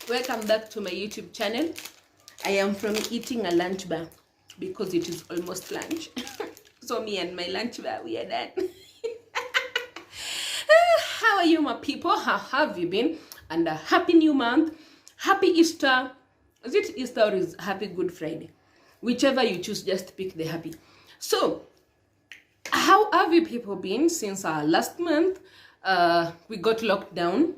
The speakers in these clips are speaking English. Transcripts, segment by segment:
Welcome back to my YouTube channel. I am from eating a lunch bar because it is almost lunch. So me and my lunch bar, we are done. How are you, my people? How have you been? And a happy new month. Happy Easter. Is it Easter or is Happy Good Friday? Whichever you choose, just pick the happy. So, how have you people been since our last month? We got locked down.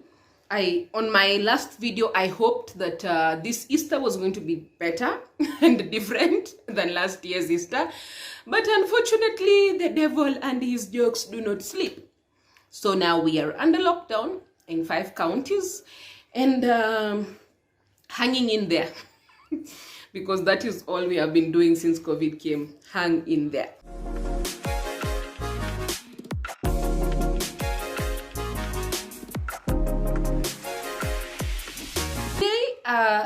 On my last video, I hoped that this Easter was going to be better and different than last year's Easter. But unfortunately, the devil and his jokes do not sleep. So now we are under lockdown in 5 counties and hanging in there. Because that is all we have been doing since COVID came. Hang in there.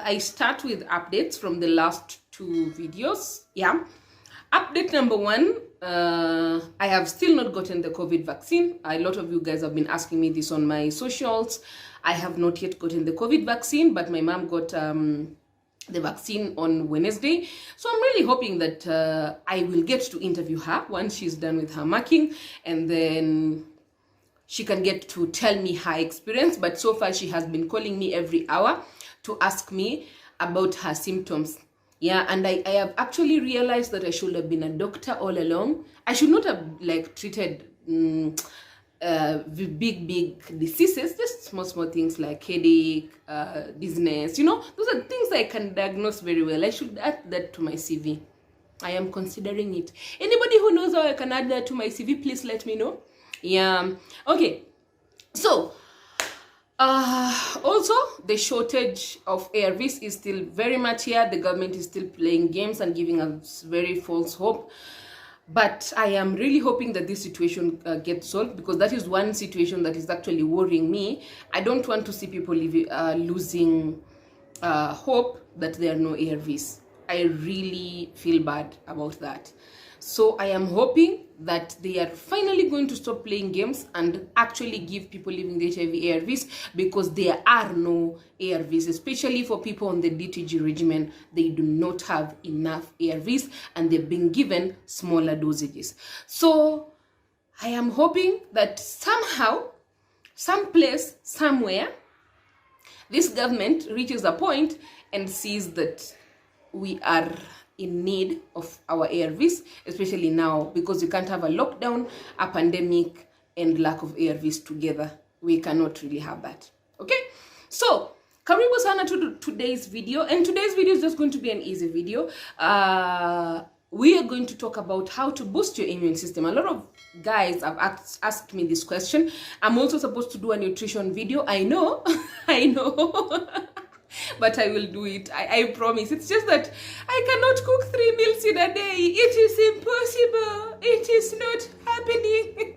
I start with updates from the last 2 videos. Yeah. Update number 1, I have still not gotten the COVID vaccine. A lot of you guys have been asking me this on my socials. I have not yet gotten the COVID vaccine, but my mom got the vaccine on Wednesday. So I'm really hoping that I will get to interview her once she's done with her marking, and then she can get to tell me her experience. But so far she has been calling me every hour to ask me about her symptoms. Yeah, and I have actually realized that I should have been a doctor all along. I should not have treated big diseases, just small things like headache, dizziness. You know, those are things I can diagnose very well. I should add that to my CV. I am considering it. Anybody who knows how I can add that to my CV, please let me know. Yeah. Okay. So, also, the shortage of ARVs is still very much here. The government is still playing games and giving us very false hope. But I am really hoping that this situation gets solved, because that is one situation that is actually worrying me. I don't want to see people losing hope that there are no ARVs. I really feel bad about that. So I am hoping that they are finally going to stop playing games and actually give people living with HIV ARVs, because there are no ARVs, especially for people on the DTG regimen. They do not have enough ARVs and they're being given smaller dosages. So I am hoping that somehow, someplace, somewhere, this government reaches a point and sees that we are in need of our ARVs, especially now, because you can't have a lockdown, a pandemic, and lack of ARVs together. We cannot really have that. Okay? So, karibu sana to today's video, and today's video is just going to be an easy video. We are going to talk about how to boost your immune system. A lot of guys have asked me this question. I'm also supposed to do a nutrition video. I know, I know. But I will do it. I promise. It's just that I cannot cook 3 meals in a day. It is impossible. It is not happening.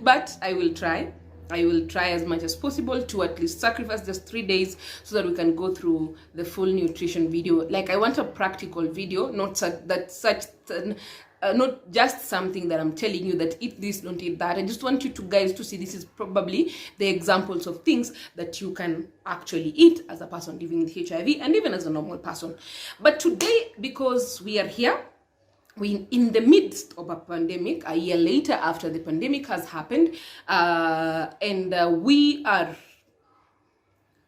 But I will try. I will try as much as possible to at least sacrifice just 3 days so that we can go through the full nutrition video. Like, I want a practical video, not not just something that I'm telling you that eat this, don't eat that. I just want you guys to see this is probably the examples of things that you can actually eat as a person living with HIV and even as a normal person. But today, because we are here, we in the midst of a pandemic, a year later after the pandemic has happened, and we are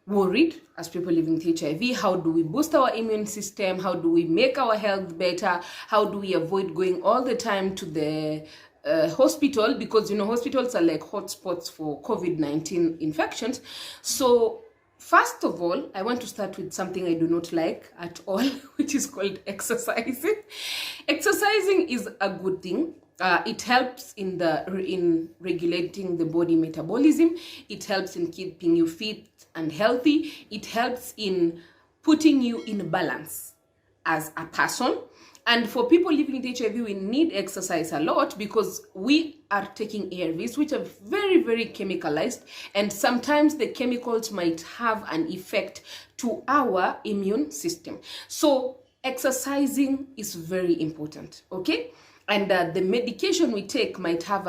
worried as people living with HIV. How do we boost our immune system? How do we make our health better? How do we avoid going all the time to the hospital? Because, you know, hospitals are like hotspots for COVID-19 infections. So first of all, I want to start with something I do not like at all, which is called exercising. Exercising is a good thing. It helps in regulating the body metabolism. It helps in keeping you fit and healthy. It helps in putting you in balance as a person. And for people living with HIV, we need exercise a lot because we are taking ARVs, which are very, very chemicalized. And sometimes the chemicals might have an effect to our immune system. So exercising is very important, okay? And the medication we take might have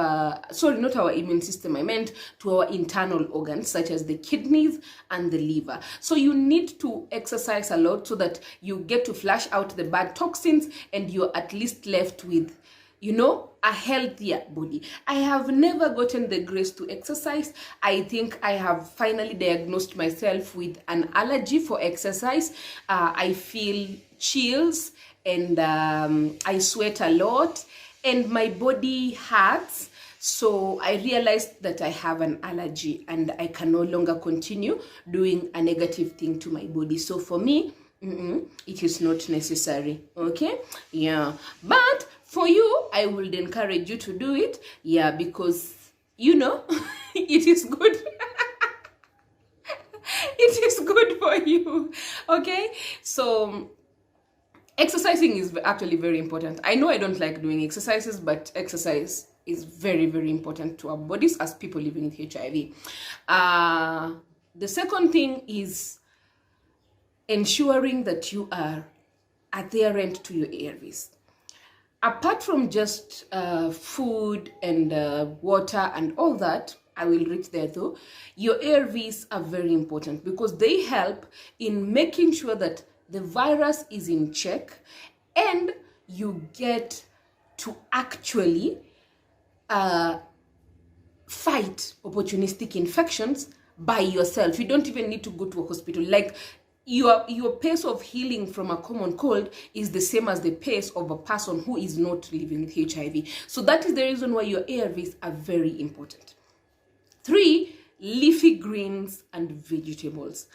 sorry, not our immune system, I meant to our internal organs, such as the kidneys and the liver. So you need to exercise a lot so that you get to flush out the bad toxins and you're at least left with, you know, a healthier body. I have never gotten the grace to exercise. I think I have finally diagnosed myself with an allergy for exercise. I feel chills and I sweat a lot and my body hurts. So I realized that I have an allergy and I can no longer continue doing a negative thing to my body. So for me, it is not necessary. Okay, yeah, but for you, I would encourage you to do it. Yeah, because you know it is good. It is good for you. Okay, so exercising is actually very important. I know I don't like doing exercises, but exercise is very, very important to our bodies as people living with HIV. The second thing is ensuring that you are adherent to your ARVs. Apart from just food and water and all that, I will reach there though, your ARVs are very important because they help in making sure that the virus is in check and you get to actually fight opportunistic infections by yourself. You don't even need to go to a hospital. Like your pace of healing from a common cold is the same as the pace of a person who is not living with HIV. So that is the reason why your ARVs are very important. 3, leafy greens and vegetables.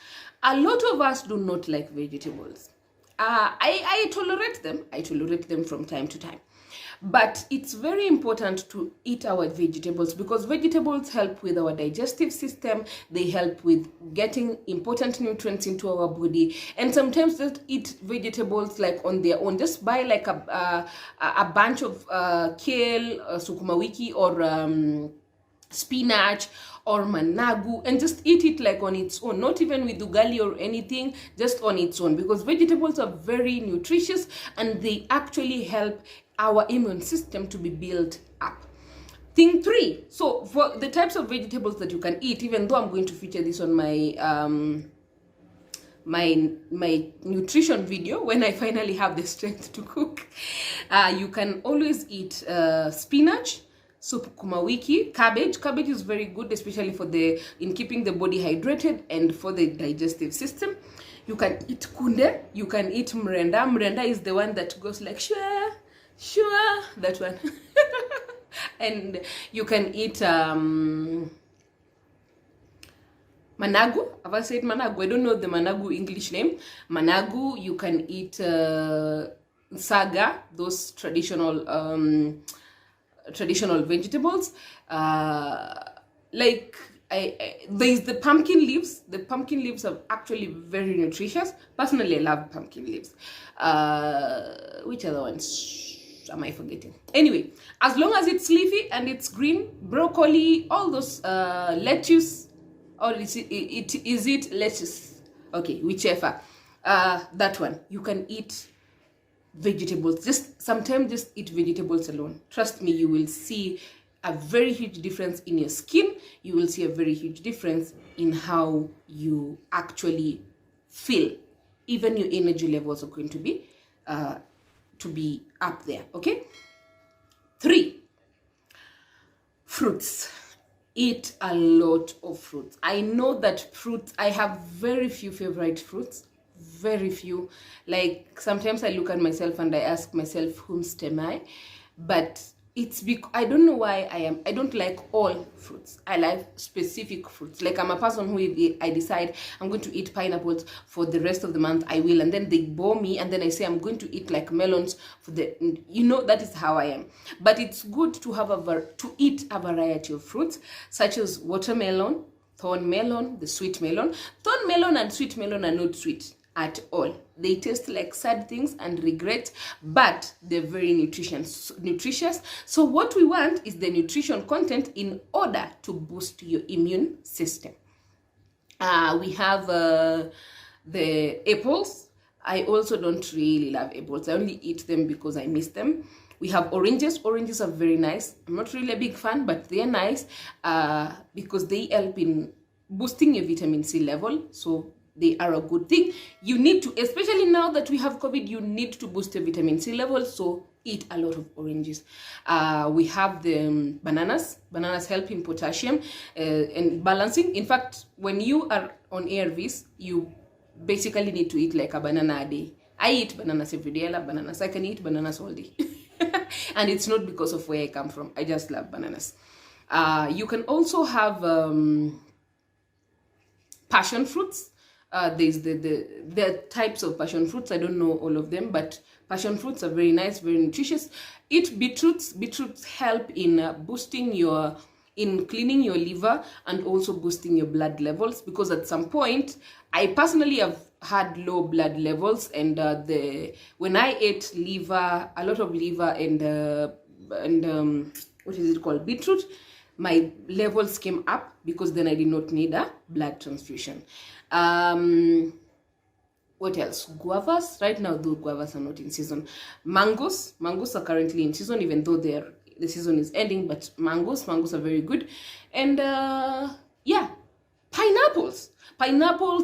A lot of us do not like vegetables. I tolerate them. I tolerate them from time to time. But it's very important to eat our vegetables because vegetables help with our digestive system. They help with getting important nutrients into our body. And sometimes just eat vegetables like on their own. Just buy like a bunch of kale, sukuma wiki, or spinach or managu, and just eat it like on its own, not even with ugali or anything, just on its own, because vegetables are very nutritious and they actually help our immune system to be built up. Thing 3, so for the types of vegetables that you can eat, even though I'm going to feature this on my my nutrition video when I finally have the strength to cook, you can always eat spinach, sukuma wiki, cabbage. Cabbage is very good, especially for in keeping the body hydrated and for the digestive system. You can eat kunde, you can eat mrenda. Mrenda is the one that goes like sure, that one. And you can eat managu. Have I said managu? I don't know the managu English name. Managu. You can eat saga, those traditional vegetables. Like there's the pumpkin leaves. The pumpkin leaves are actually very nutritious. Personally, I love pumpkin leaves. Which other ones am I forgetting? Anyway, as long as it's leafy and it's green, broccoli, all those lettuce, or is it lettuce? Okay, whichever. That one, you can eat vegetables. Sometimes just eat vegetables alone. Trust me, you will see a very huge difference in your skin. You will see a very huge difference in how you actually feel. Even your energy levels are going to be up there. Okay. 3, fruits. Eat a lot of fruits. I know that fruits, I have very few favorite fruits. Very few. Like sometimes I look at myself and I ask myself, whomst am I? But it's because I don't know why I don't like all fruits. I like specific fruits. Like I'm a person who, if I decide I'm going to eat pineapples for the rest of the month, I will, and then they bore me, and then I say I'm going to eat like melons for that is how I am. But it's good to have to eat a variety of fruits, such as watermelon, thorn melon, the sweet melon. Thorn melon and sweet melon are not sweet at all. They taste like sad things and regret, but they're very nutritious. So what we want is the nutrition content in order to boost your immune system. We have the apples. I also don't really love apples. I only eat them because I miss them. We have oranges. Oranges are very nice. I'm not really a big fan, but they're nice because they help in boosting your vitamin C level. So they are a good thing. You need to, especially now that we have COVID, you need to boost your vitamin C level. So eat a lot of oranges. We have the bananas. Bananas help in potassium and balancing. In fact, when you are on ARVs, you basically need to eat like a banana a day. I eat bananas every day. I love bananas. I can eat bananas all day. And it's not because of where I come from. I just love bananas. You can also have passion fruits. There's the types of passion fruits. I don't know all of them, but passion fruits are very nice, very nutritious. Eat beetroots. Beetroots help in boosting in cleaning your liver and also boosting your blood levels, because at some point I personally have had low blood levels, and when I ate liver, a lot of liver and what is it called, beetroot, my levels came up, because then I did not need a blood transfusion. What else? Guavas. Right now, though, guavas are not in season. Mangoes are currently in season, even though the season is ending. But mangoes are very good. And yeah, pineapples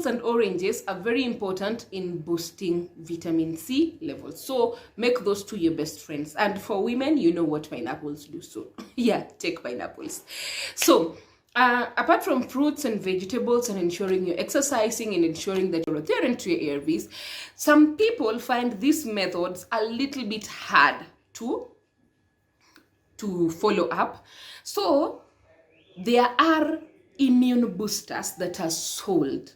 and oranges are very important in boosting vitamin C levels. So make those two your best friends. And for women, you know what pineapples do. So yeah, take pineapples. So apart from fruits and vegetables and ensuring you're exercising and ensuring that you're adherent to your ARVs, some people find these methods a little bit hard to follow up. So there are immune boosters that are sold.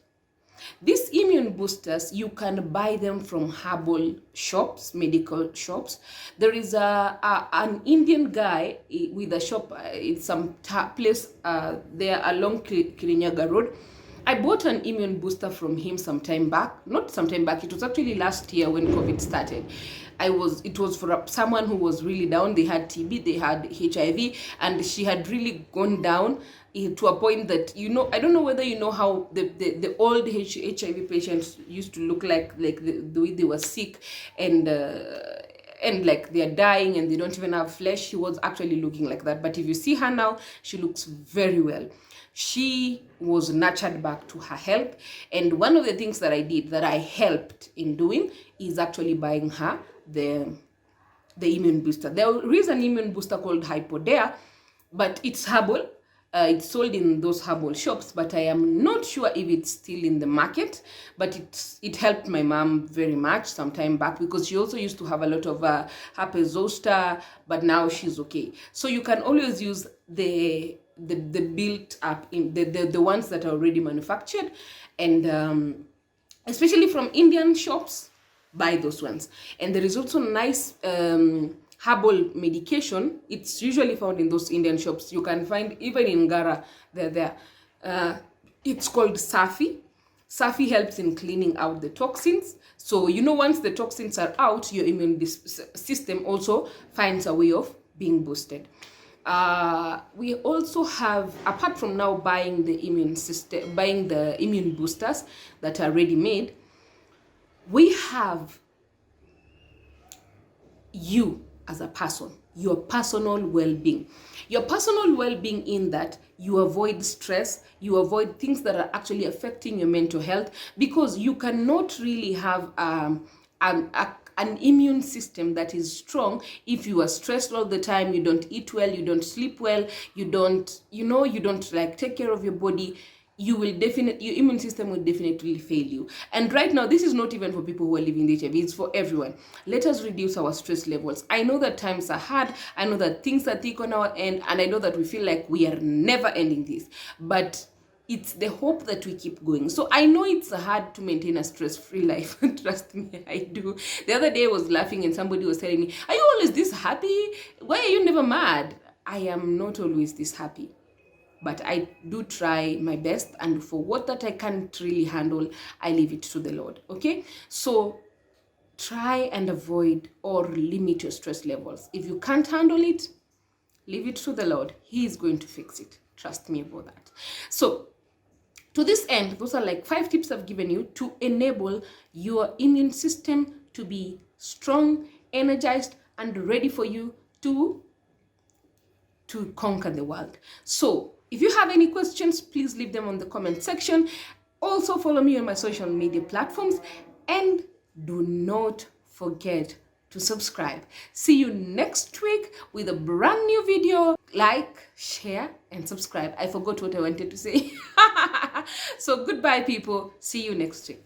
These immune boosters, you can buy them from herbal shops, medical shops. There is an Indian guy with a shop in some place there along Kirinyaga Road. I bought an immune booster from him it was actually last year when COVID started. It was for someone who was really down. They had TB, they had HIV, and she had really gone down to a point that, I don't know whether you know how the old HIV patients used to look like the way they were sick and like they're dying and they don't even have flesh. She was actually looking like that. But if you see her now, she looks very well. She was nurtured back to her health. And one of the things that I did, that I helped in doing, is actually buying her the immune booster. There is an immune booster called Hypodea, but it's herbal. It's sold in those herbal shops, but I am not sure if it's still in the market. But it helped my mom very much some time back, because she also used to have a lot of herpes zoster, but now she's okay. So you can always use the built up in the ones that are already manufactured, and especially from Indian shops, buy those ones. And there is also nice herbal medication. It's usually found in those Indian shops. You can find even in Gara, they're there. It's called Safi. Safi helps in cleaning out the toxins. So once the toxins are out, your immune system also finds a way of being boosted. We also have, apart from now buying the immune boosters that are ready made, we have you as a person, your personal well-being. Your personal well-being in that you avoid stress, you avoid things that are actually affecting your mental health, because you cannot really have an immune system that is strong if you are stressed all the time, you don't eat well, you don't sleep well, you don't like take care of your body. Your immune system will definitely fail you. And right now, this is not even for people who are living with HIV, it's for everyone. Let us reduce our stress levels. I know that times are hard, I know that things are thick on our end, and I know that we feel like we are never ending this, but it's the hope that we keep going. So I know it's hard to maintain a stress-free life. Trust me, I do. The other day I was laughing and somebody was telling me, are you always this happy? Why are you never mad? I am not always this happy, but I do try my best, and for what that I can't really handle, I leave it to the Lord, okay? So try and avoid or limit your stress levels. If you can't handle it, leave it to the Lord. He is going to fix it. Trust me about that. So to this end, those are like 5 tips I've given you to enable your immune system to be strong, energized, and ready for you to conquer the world. So if you have any questions, please leave them on the comment section. Also follow me on my social media platforms, and do not forget to subscribe. See you next week with a brand new video. Like, share, and subscribe. I forgot what I wanted to say. So goodbye, people. See you next week.